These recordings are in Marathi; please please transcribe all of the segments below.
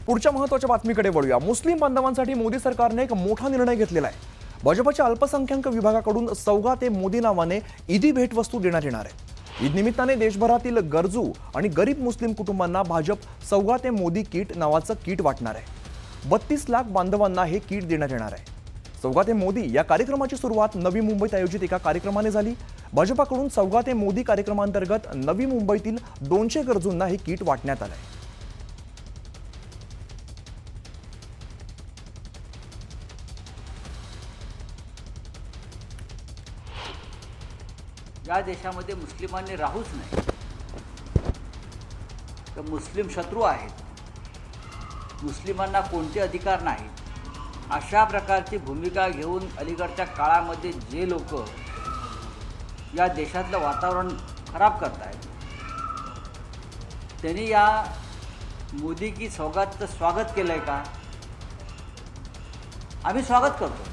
पुढच्या महत्त्वाच्या बातमीकडे वळूया। मुस्लिम बांधवांसाठी मोदी सरकारने एक मोठा निर्णय घेतलेला आहे। भाजपच्या अल्पसंख्याक विभागाकडून सौगात ते मोदी नावाने ईदी भेटवस्तू देण्यात येणार आहे। ईद निमित्ताने देशभरातील गरजू आणि गरीब मुस्लिम कुटुंबांना भाजप सौगात ते मोदी किट नावाचं किट वाटणार आहे। 32 लाख बांधवांना हे किट देण्यात येणार आहे। सौगात ते मोदी या कार्यक्रमाची सुरुवात नवी मुंबईत आयोजित एका कार्यक्रमाने झाली। भाजपकडून सौगात ते मोदी कार्यक्रमांतर्गत नवी मुंबईतील 200 गरजूंना हे किट वाटण्यात आले। या देशामध्ये मुस्लिमांनी राहूच नाही, तर मुस्लिम शत्रू आहेत, मुस्लिमांना कोणते अधिकार नाहीत, अशा प्रकारची भूमिका घेऊन अलीकडच्या काळामध्ये जे लोक या देशातलं वातावरण खराब करत आहेत, त्यांनी या मोदी की सौगातचं स्वागत केलं आहे का? आम्ही स्वागत करतो।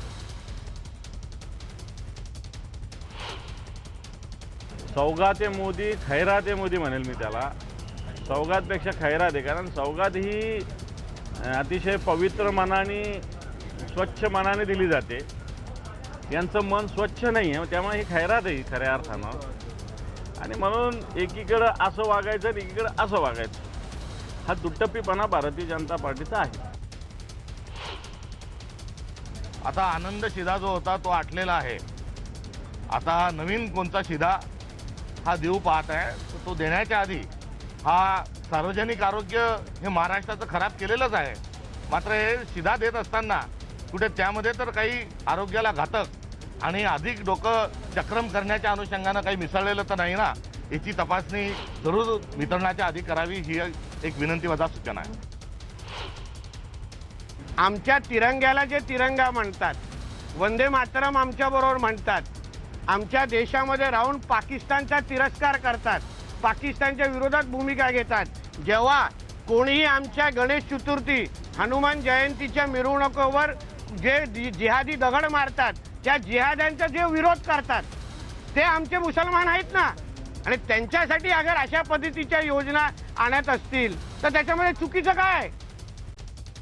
सौगात ए मोदी, खैरात ए मोदी म्हणेल मी त्याला। सौगातपेक्षा खैरात आहे, कारण सौगात ही अतिशय पवित्र मनाने, स्वच्छ मनाने दिली जाते। यांचं मन स्वच्छ नाही आहे, त्यामुळे ही खैरात आहे खऱ्या अर्थानं। आणि म्हणून एकीकडं असं वागायचं आणि एकीकडं असं वागायचं, हा दुट्टप्पीपणा भारतीय जनता पार्टीचा आहे। आता आनंद शिधा जो होता तो आटलेला आहे। आता नवीन कोणता शिधा हा देऊ पाहत आहे, तो देण्याच्या आधी हा सार्वजनिक आरोग्य हे महाराष्ट्राचं खराब केलेलंच आहे। मात्र हे शिधा देत असताना कुठे त्यामध्ये तर काही आरोग्याला घातक आणि अधिक डोकं चक्रम करण्याच्या अनुषंगानं काही मिसळलेलं तर नाही ना, याची तपासणी जरूर वितरणाच्या आधी करावी, ही एक विनंतीवजा सूचना आहे। आमच्या तिरंग्याला जे तिरंगा म्हणतात, वंदे मातरम आमच्याबरोबर म्हणतात, आमच्या देशामध्ये राहून पाकिस्तानचा तिरस्कार करतात, पाकिस्तानच्या विरोधात भूमिका घेतात। जेव्हा कोणीही आमच्या गणेश चतुर्थी, हनुमान जयंतीच्या मिरवणुकीवर जे जिहादी दगड मारतात, त्या जिहाद्यांचा जे विरोध करतात ते आमचे मुसलमान आहेत ना, आणि त्यांच्यासाठी अगर अशा पद्धतीच्या योजना आणत असतील तर त्याच्यामध्ये चुकीचं काय आहे?